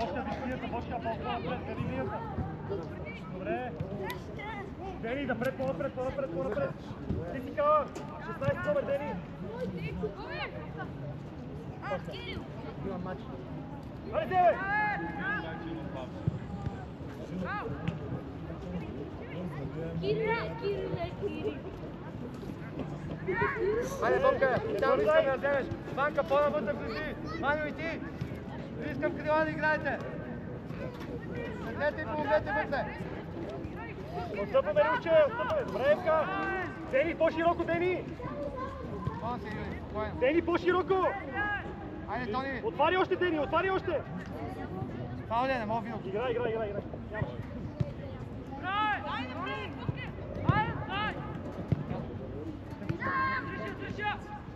Бошка, виж линията, Бошка, по-напред, гледай линията. Добре. Дени, напред, по-напред. Ти си кава, 16 номер, Дени. Имам матч. Хайде, бе! Кири. Хайде, Бобка, там искам да вземеш. Банка, по-навътре влези. Маню и ти. Искам крила да играете. Седнете и помогнете вътре. Отстъпваме, Руче, отстъпваме. Добре, Евка. Дени, по-широко, Дени. Дени, по-широко. Хайде, Тони. Отваря още, Дени, отваря още. Павле, не мога вино. Играй. Нямаш.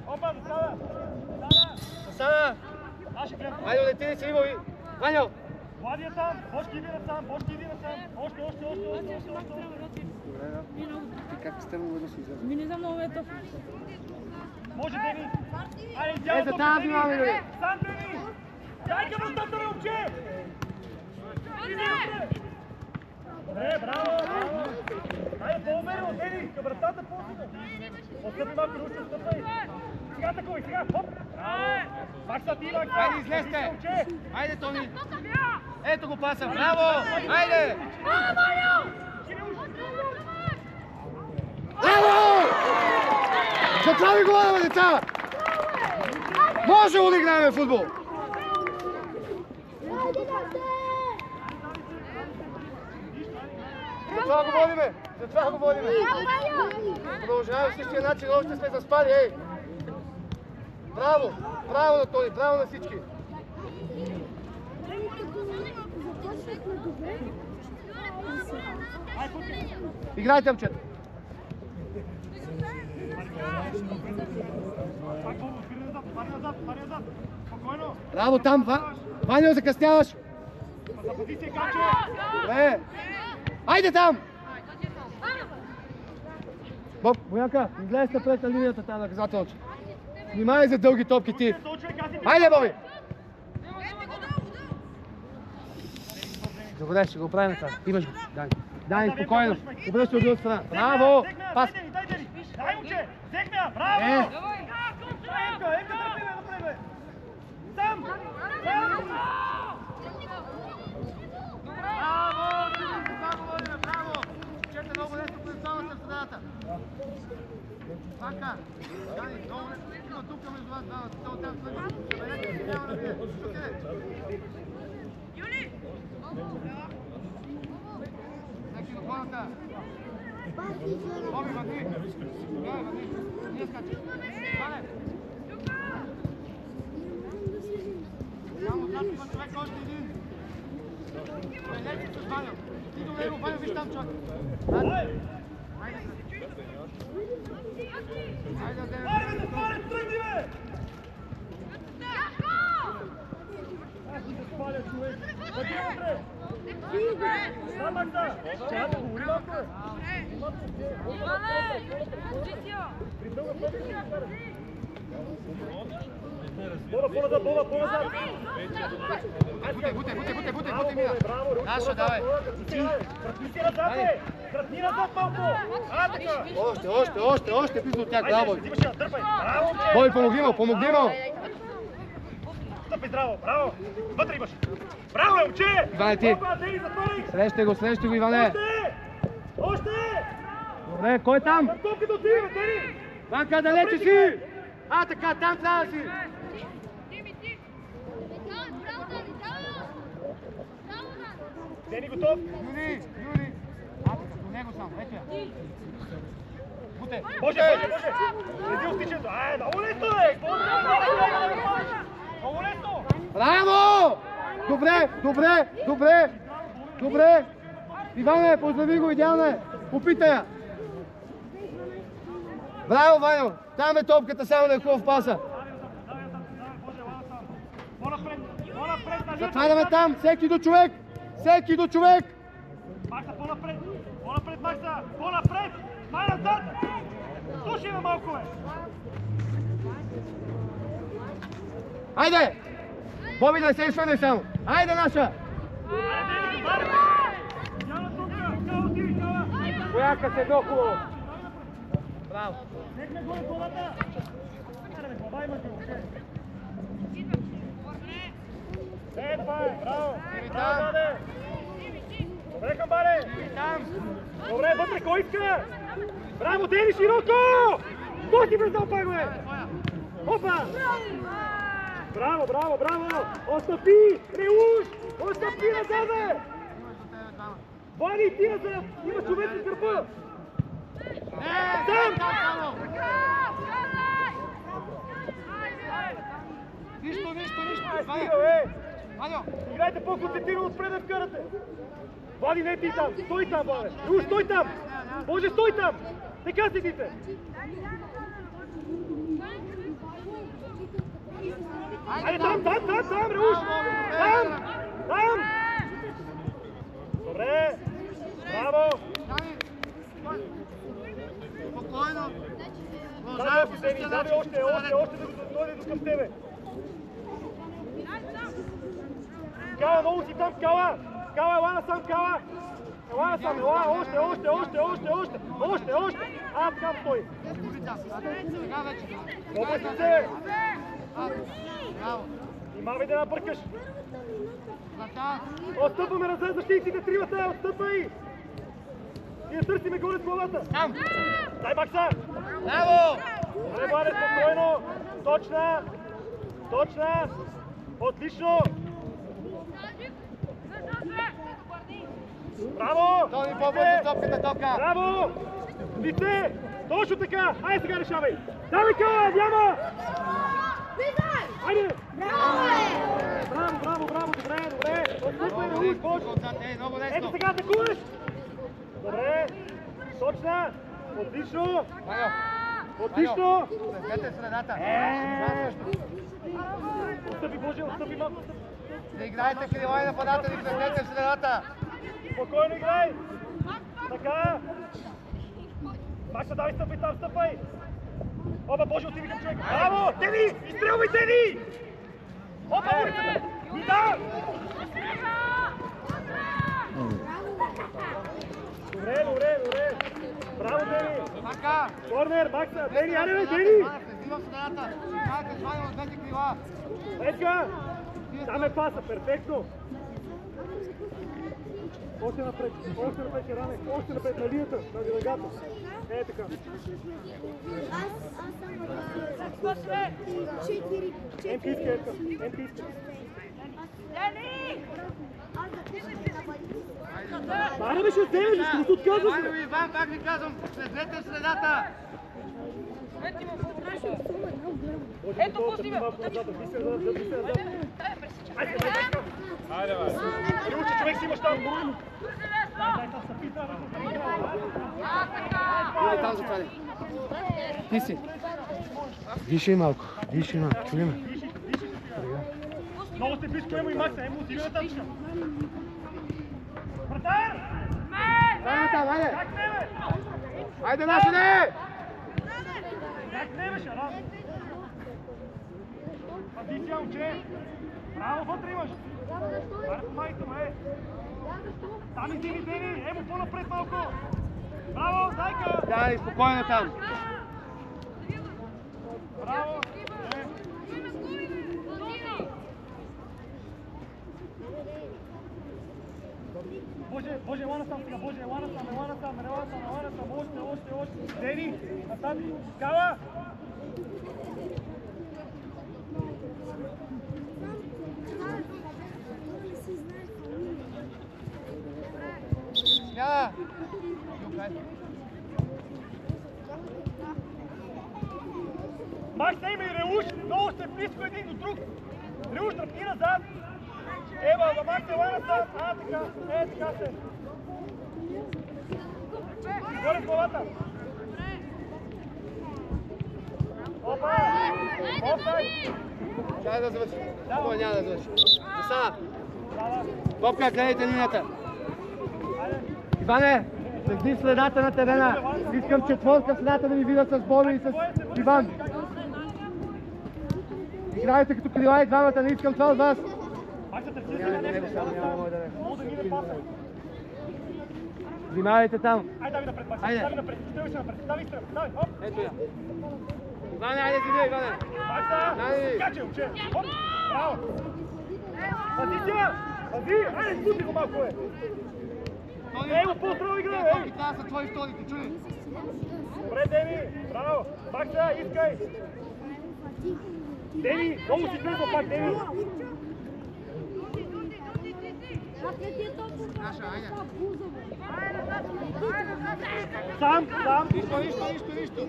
Опа, Сана. Хайде, лети си, Иво. Ваньо. Влади е сам, Бошки иди насам. Още. Как сте му да си излезе? Ми не знам много ето. Може, Дени. Айде, дялото, за тази Дени. мами, бе. Сам, Дени. Дай към вратата, бе, момче. Добре, браво. Айде, по-умерено, Дени. Към вратата, по-умерено. Отстъпи малко, Руче, отстъпай. Сега такова, сега. Хоп. Браво. Макса, ти, Макса. Хайде, излезте. Хайде, Тони. Ето го паса. Браво. Хайде. Браво! Затваряй гола, бе, деца! Може ли да играем футбол? Затова го водиме. Продължаваме същия начин, още сме заспали, ей! Браво! Браво на Тони, браво на всички! Играйте, момчета! Браво там, Ваня, закъсняваш! Добре! Айде там! Боб, Боянка, излезте напред на линията тази наказателна. Внимай за дълги топки ти! Айде, Боби! Добре, ще го правим това. Имаш го. Дани, спокойно. Обръщай от друга страна. Браво! Пас! Дай, момче! Взехме я! Браво! Емка, тръпи ме напред, бе! Сам! Браво! Браво! Чете много лесно позиционната в средата. Пака! Дани, много лесно. Има тук между вас двамата. Той оттам следва. Няма да бие. Юли! Всеки до хората. Боби, въдни! Ние скачи. Стане! Само записва човек още един. Прелети с Ваня. Ти до него, Ваня, виж там човек. Хайде, Айде, затварят, тръгни, бе! Аз ще се спаля, човек. Бъди вътре! Да, Макса! Чакай, говори малко, бе! Притълга пътя, ще изкара. По-назад! Буте, мина. Нашо, давай. Вратни си назад, бе! Вратни назад малко! Още, близо от тях, браво. Взимаш я, дърпай! Браво, момче! Бой, помогни му! Стъпай здраво, браво! Вътре имаш! Браво, момче! Иване, ти! Срещай го, Иване! Още! Добре, кой е там? Топката отива, Дени! Банка, далече си! Така, там трябва да си! Дени, готов? Юли! До него сам, ето я! Буте! Може! Следи отичането! Много лесно, бе! Много лесно! Браво! Добре! Иване, поздрави го, идеално е! Попитай я! Браво, Ваньо! Там е топката, само да е хубав паса! Затваряме там! Всеки до човек! Макса, по-напред, Макса! По-напред! Май назад! Слушай ме малко, бе! Айде! Боби, да не се изхвърляй само. Айде, наша! Бояка се едно хубаво. Браво. Нека горе главата! Глава имате въобще. Това е, браво! Браво, Владе! Добре, Камбаре! Добре, вътре, кой иска? Браво, Дени, широко! Кой ти признал пак, бе? Опа! Браво, браво, браво! Отстъпи! Реуш! Отстъпи назад, бе! Вали, ти назад! Има човек на гърба! Сам! Нищо! Стига, бе! Играйте по-концентрирано отпред да вкарате! Влади, не ти там! Стой там, Владе! Реуш, стой там! Боже, стой там! Така седите! Айде там, Реуш! Там! Добре! Браво! Спокойно! Давай още да дойде до към тебе! Кала, много си там, Кала! Кала, ела насам, Кала! Ела насам, ела, още! А, така стой! Много си се! Имавай да напъркаш! Отстъпваме назад защитниците, тримата, отстъпвай! И да търсиме горе с главата! Дай Макса! Браво! Добре, Владе, спокойно! Точна! Отлично! Браво! Тони, по-бързо топката, тока! Браво! Лице! Точно така! Айде сега решавай! Давай, Кала! Няма! Айде! Браво! Добре! Отстъпвай, Реуш, Бош! Ето сега атакуваш! Добре! Точна! Отлично! Отлично! Слезете средата! Отстъпи, Боже, отстъпи малко! Не играйте крила и нападатели, слезете средата! Спокойно играй! Така! Макса, давай, стъпай! Опа, Боже, отиди към човек! Браво! Дени! Изстрелвай, Дени! Опа, улицата! И да! Добре! Браво, Дени! Така! Корнер, Макса! Дени, аре, бе, Дени! Влиза в средата! Чакай, сваля от двете крила! Еска! Там е паса, перфектно! Още напред, Ране, още напред на линията, на делегата. Е така. Емпийска. Аре, бе, ще вземеш, ще се отказваш. Айде, Иван, пак ви казвам, слезете в средата! Ето, пусти ме! Айде, бе! Ручи, човек си имаш там! Иде там запали. Ти си. Дишай малко, чуем. Много сте близко, Емо и Макса, Емо отиде на тъмчка. Вратар! Айде там, айде! Как не, бе? Айде, наши не! Как не, бе, Шаран? Пазиция, момче! Браво, вътре имаш! Аре, помагайте му, е! Там издиви, Дени! Емо, по-напред малко! Браво, Зайка! Дали, спокойно там! Браво! Боже, ела насам сега, Боже, ела насам, още! Дени, насам, Кала! Смяна! Макса има и Реуш, много сте близко един до друг. Реуш, тръпни назад. Ева, за Макса, ела насам. А, така, така се. Горе с главата. Опа! Чай да завърши. Той няма да завърши. Застана. Бобка, гледайте линията. Иване, следи следата на терена. Искам четворка следата да ви видя с Боби и с Иван. Играйте като крила и двамата, не искам това от вас. Макса, търси Няма сега да нещо. него само, няма да може да не. Мога да мине паса. Внимавайте там. Айде, дави напред, Макса. Айде. Дави напред. Стрелвай се напред. Дави, стрел. Давай, хоп. Ето я. Иване, айде си, Иване. Макса, Дави. скачай, момче. Хоп. Браво. Пази се. Пази. Айде, спути го малко, бе. Ей, го по-здраво игра, ей. И това са твои вторите, чули? Добре, Дени. Браво. Макса, искай. Дени, много си тръгва пак, Дени. Наша, айде. Сам. Нищо.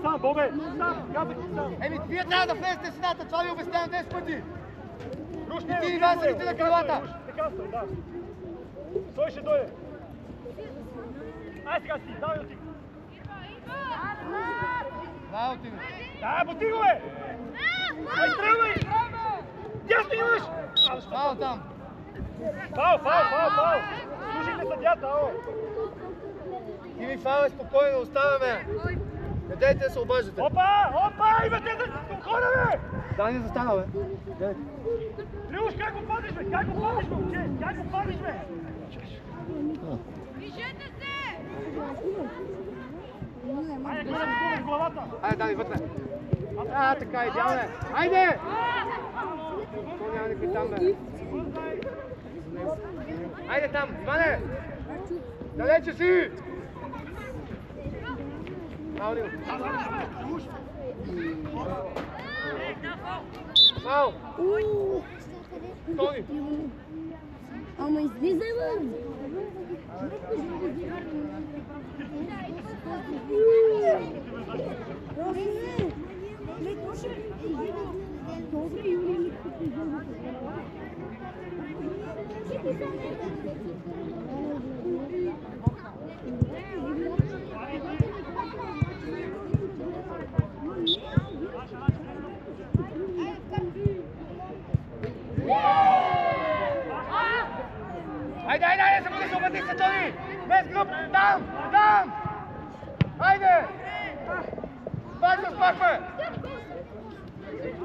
Сам, Бобе. Сам, казах ти сам. Еми, вие трябва да влезете в стената, това ви обяснявам 10 пъти. Руш, И ти, Иван, седите на крилата. Руш, така стой, да. Той ще дойде. Ай, сега си, давай отик. Браво ти, Да, бути го, бе! Ай, стрелвай! Дясно имаш! браво там. Фау! Слушайте съдята, ало! Ти ми фал е спокойно, оставяме. Не дайте да се обаждате. Опа! Имате да спокойно, бе! Дани застана, бе. Гледайте. Лилуш, как го падиш, бе? Как го падиш, момче? Как го падиш, бе? Движете се! Айде, гледай с главата! Айде, Дани, вътре. Така, идеално е. Айде! То няма никой там, бе. Айде там, Иване! Далече си! Браво, Лил. Браво! Тони! Ама излизай, бе! Айде, събуди се, обади се, Тони! Без груп, там! Айде! Пак се спахме!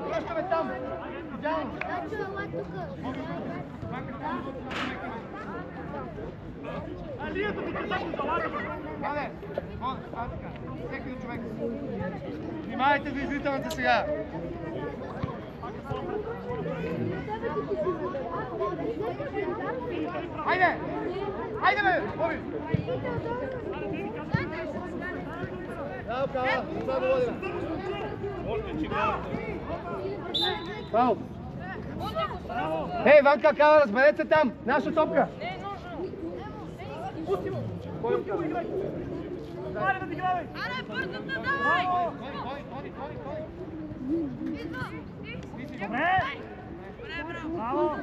Връщаме там! Идеално! Лията ти казах го залага, бе! Ване! Така. Всеки един човек. Внимавайте за излитането сега! Айде! Айде, бе! Боби! Браво, Кала! Това да водим! Браво! Ей, Ванка, Кала, разберете се там! Наша топка! Пусти му! Пусти го, играй! Айде да ти играй! Аре, бързо да давай! Добре! Браво!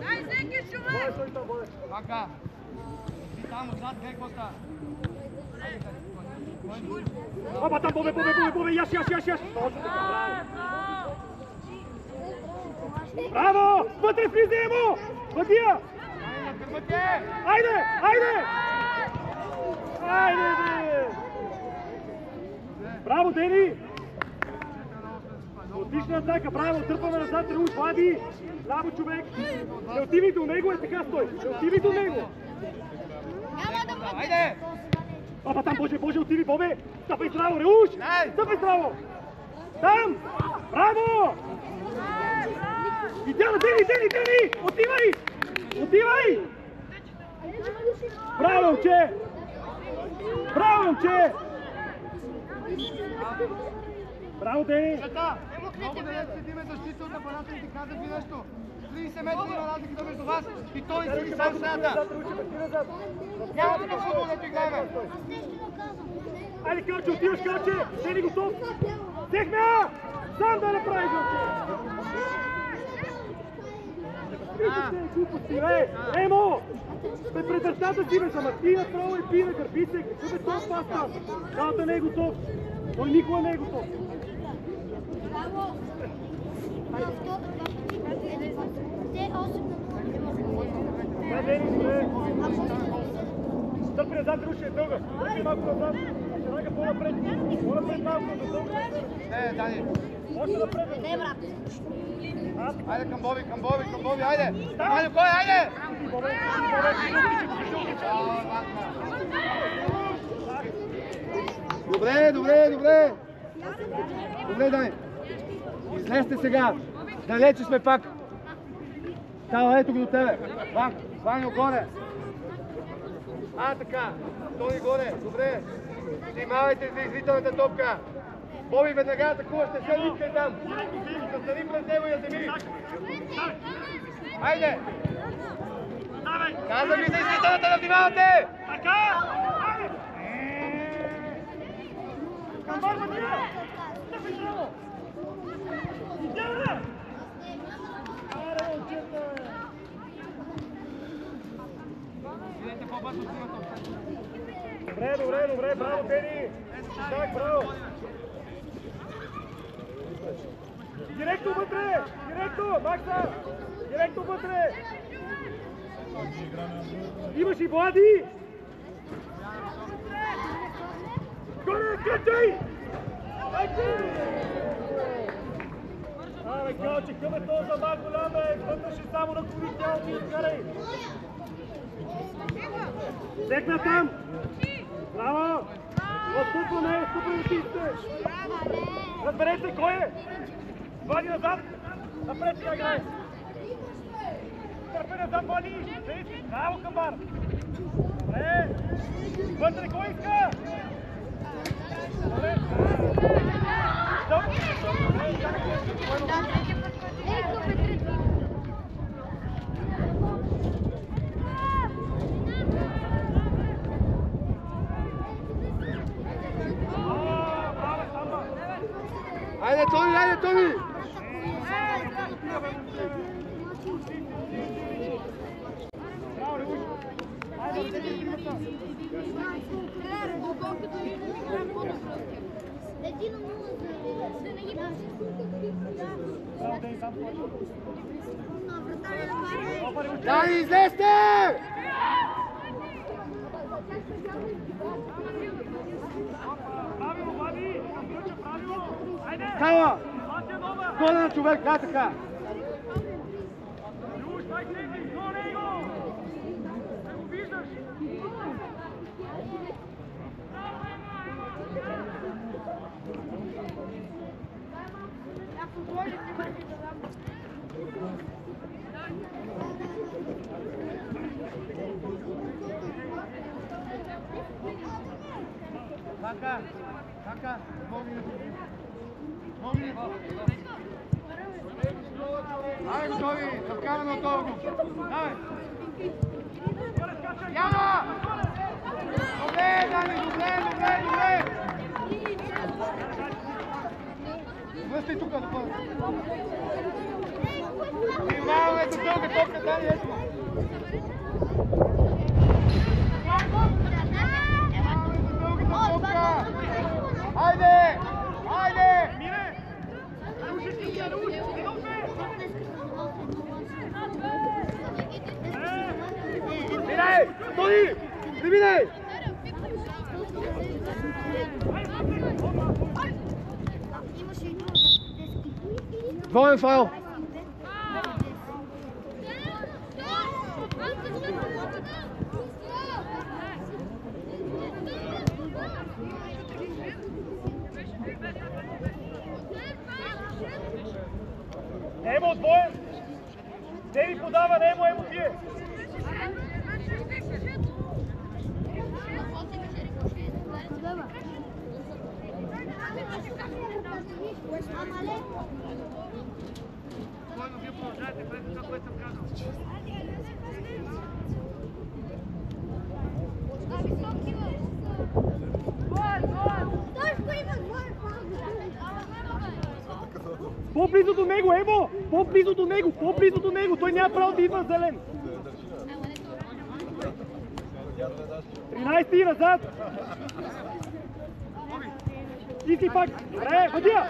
Дай всеки човек! Ванка! Ти там отзад, гледай какво става! Опа, там, Бобе, яш! Точно така, браво! Вътре влизай му! Въдия! Айде! Бе! Браво, Дени! Отлична атака, браво! Търпаме назад, Руш, Влади! Браво, човек! Не отивай до него, е така стой! Не отивай до него! Айде! Опа, там, Боже, отиви, Бобе! Стъпай здраво, Реуш! Стъпай здраво! Там! Браво! Идеално, Дени! Отивай! Браво, момче! Браво, Дени! Много да не седиме защита от апарата и ти казах ви нещо. 30 метра има разликата между вас и той си сам средата. Няма да футбол, да ти играем. Айде, Карче, отиваш, Карче! Дени готов! Техме! Сам да направиш, момче! Емо! Пред вратата си, бе, замърти направо и пи на гърбите. Какво бе това паста? Калата не е готов. Той никога не е готов. Стъпи назад, Руше, е дълга. Стъпи малко назад. Ще нага по-напред. По-напред малко, да дълго. Не, Дани. Още напред. Не, брат. Айде към Боби, айде! Айде, кой, айде! Добре, Дани. Излезте сега. Далече сме пак. Става, ето го до тебе. Ваню, горе. Така. Тони горе. Добре. Внимавайте за извителната топка. Боби, веднага атакува, ще се липкай там. Застани пред него и я земи. Айде! Казвам ви за извителната да внимавате! Така! Айде! Камбар, Матия! Стъпи право! Идеална! Аре, отчета! Идете по-бързо с името. Добре, браво, Тени! Так, браво! Директно вътре! Макса! Директно вътре! Имаш и Влади! Горе, качай! Абе, Калче, към е този замах голям, бе! Вътреши само на коли тялото и изкарай! Секна там! Браво! Отступваме отивате! Разберете кой е! Влади назад! Напред сега играй! Търпи назад, Влади! Браво, Камбар! Добре! Вътре кой иска? Добре! Стоп! Айде, Тони! Дани, излезте! Правило, Влади! Правило! Айде! Става! Горе на човек, така! Люш, дай тези! До него! Не го виждаш! Така! Айде, готови! Завкараме от това! Давай! Яна! Добре, Дани! Добре! Връщай тук, да бъде! Внимаваме до дълга топка, Дани, ето! Внимаваме до дългата топка! Айде! Мине! Минай! Тони! Не минай! Двоен фаул! Емо двоен! Деви подава, Емо ти е! Вие продължавате пред това, което съм казал. По-близо до него, Емо! По-близо до него! Той няма право да идва зелен! 13 назад! И си пак! Добре, Матия!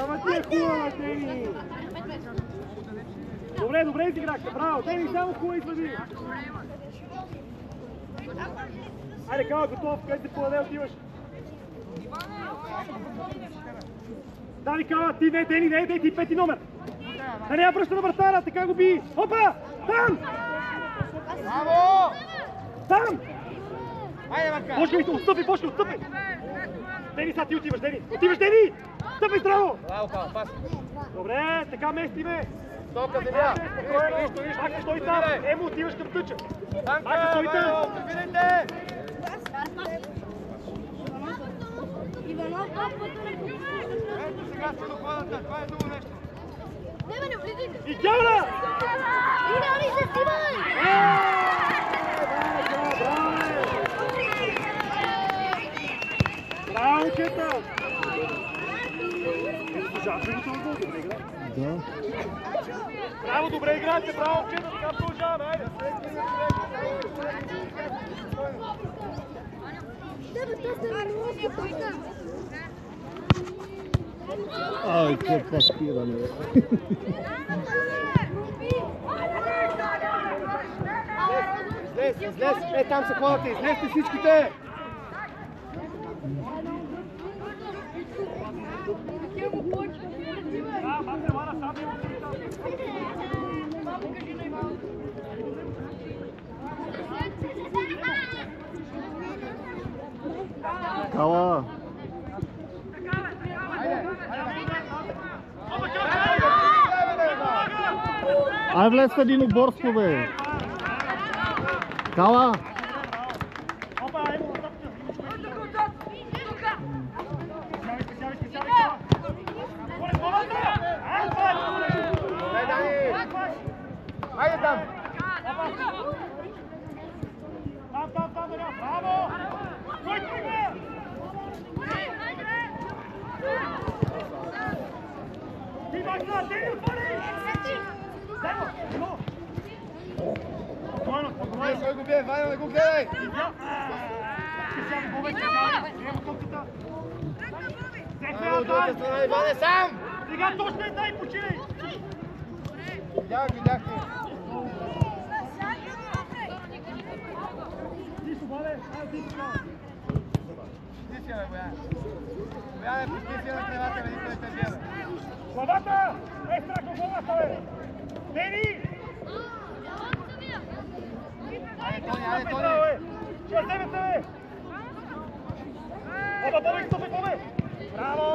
Матия, хубава, Тени! Добре изиграхте, браво! Тени, само хубава изгледи! Айде, Кала, готов, къде се подаде отиваш? Дави, Кала, ти не, Дени, не, ти пети номер. Да не я връща на вратара, така го би. Опа! Там! Браво! Там! Айде, Марка! Бошко, отстъпи, Бошко, отстъпи! Дени, сега ти отиваш, Дени! Отиваш, Дени! Стъпи здраво! Браво, Кала, пас! Добре, така местиме! Стопка земя! Пак стои там! Емо, отиваш към тъча! Банка, Вайло, прибирайте! Иванов, Ето сега се докладата, това е друго нещо. И Гявна! Браво, Чета! Да. Браво, добре играете, браво, Чета, така продължаваме, айде! Ай, какво паспиране. Излез, е там са хората, излезте всичките! Кала. Ай, влез в един оборство, бе. Кала. Айде там! Там, браво! Кой тръгва? Ти бакна, Дени, отвори! Демо! Спокойно, спокойно! Кой го бие? Ваня, не го гледай! Айде от другата страна, Иване, сам! Сега точно е дай починай! Видяхте! Тишо, Вале! Айде, тишо! Ти си, бе, Бояне. Бояне, пусти си на кревата, бе, никой те гледа. Главата! Е, страх главата, бе! Дени! Айде, Тони! Ще вземете, бе! Оба, Бобе, стопи, Бобе! Браво!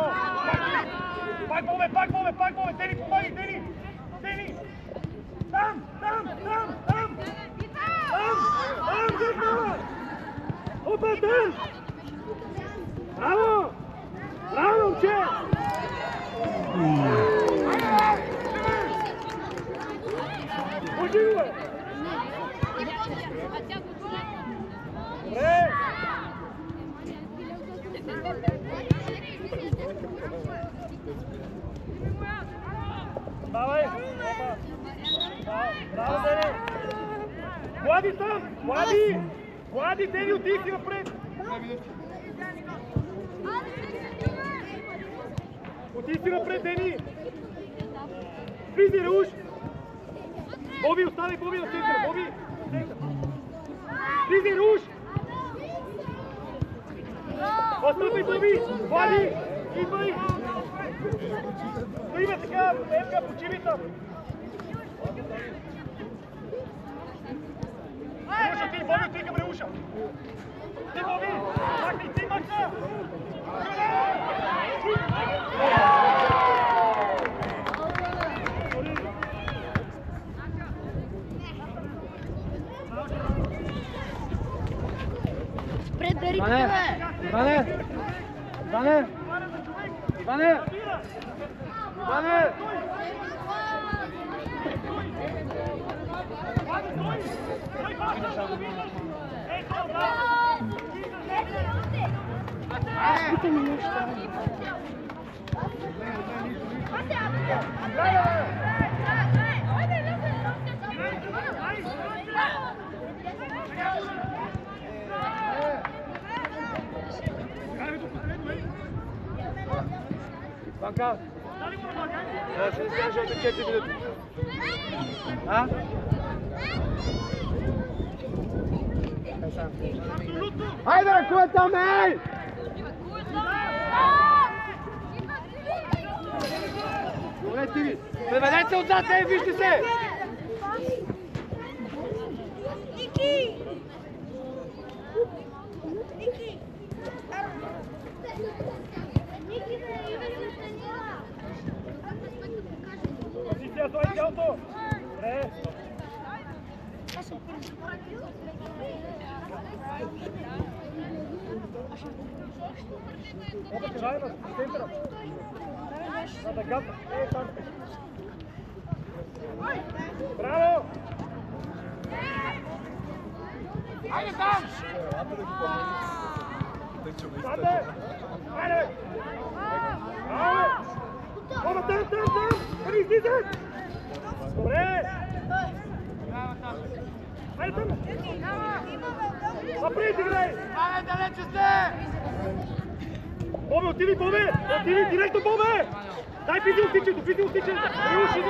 Пак, Бобе! Дени, помаги, Дени! Дени! Там! Зъркнала! Опа, там! Браво! Браво, момче! Може го, бе! Добре! Давай! Браво, Дени! Влади там! Влади, Дени, отих си напред! Отих си напред, Дени! Влизай, Рауш! Боби, остави Боби на центъра! Боби! Влизай, Рауш! Отстъпай, Боби! Влади! Идвай! Стоиме така, Емка, почини там! Реуша, ти, Боби, отикам Реуша! Ти, Боби! Махни, ти, махна! Иване! Иване! Иване! Иване! Иване! Питай ми нещо. Банка! Ще не скажа още 4 минути. А? Хайде, кой е там, ей! Добре, Тиви! Преведете се отзад, ей, вижте се! Ники! Ники! Позиция, той тялото! Добре! Опът райна, в центъра! На дъгата! Ей, там! Браво! Хайде там! Саде! Хайде! Браво! Оба, там! Ами, излизат! Добре! Хайде там! Напред играй! Хайде, далече сте! Бобе, отиди, Бобе! Отиди, директно, Бобе! Дай физиостичето! Елуши,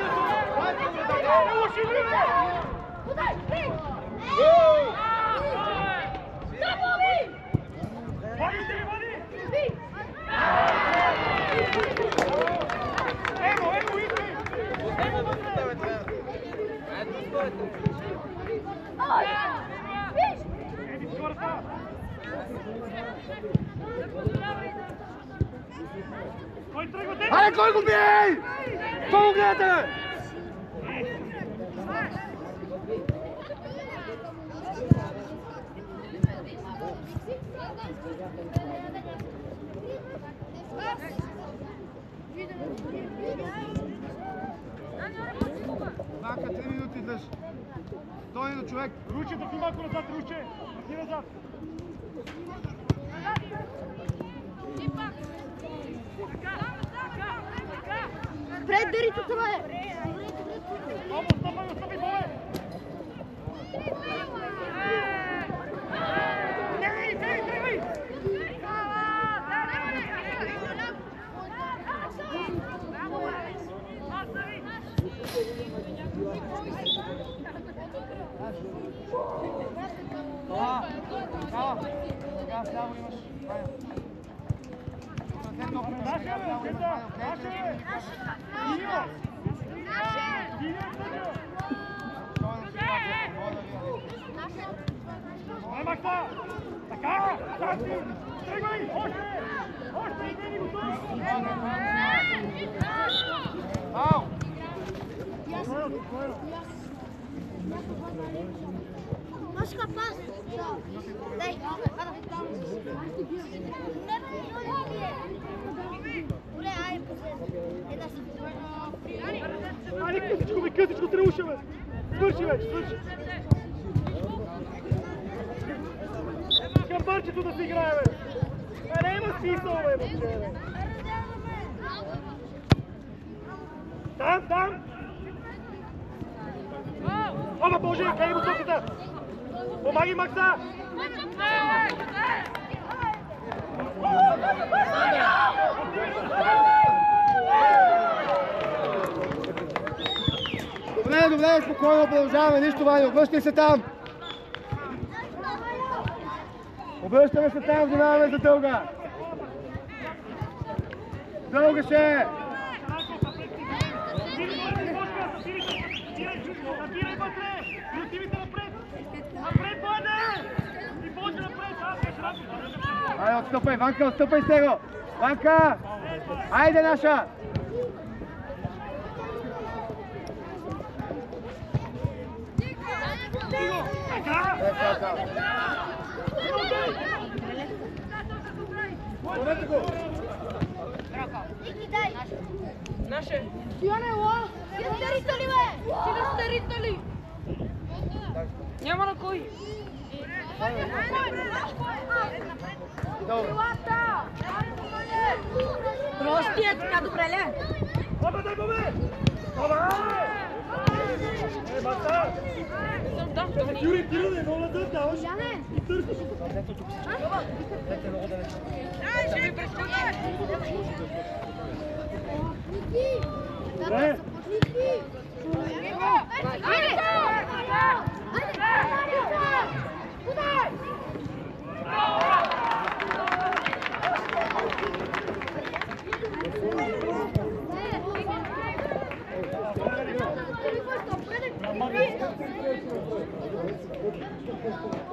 Хайде, кой го бие? Кой го гледате? Банка, 3 минути дръж. Той на човек. Руче, да ти малко назад, Руче! Ти назад! Пред дарите това е! Стъпай, Бобе! Тръгвай! Сляво имаш. Ай, Макса! Така! Тръгвай! Още! Не го Ау! Машка, пас! Дай! Добре, ай, Али, късичко, тръгваше, бе! Свърши вече, свърши! Камбарчето да си играе, бе! Не има смисъл, бе, момче, бе! Там! Оба, Боже, къде го топката? Помаги, Макса! Добре, спокойно продължаваме, нищо, Ваня, обръщай се там! Обръщаме се там, внимаваме за дълга! Дълга ще е! Набирай вътре! И отивите напред! Напред, Ваня! И Боже, напред! Айде, отстъпай, Ванка, отстъпай с него! Ванка! Айде, наша! Наше! Стояне, ла! Ти не старите ли, бе? Ти не старите ли? Няма на кой! Прости е така, добре ли? Оба, дай, Бобе! Оба! Макса! Юри, ти не мога да даваш и търсиш. Дай, ще ми прескочи! Добре! Айде! Айде! Go!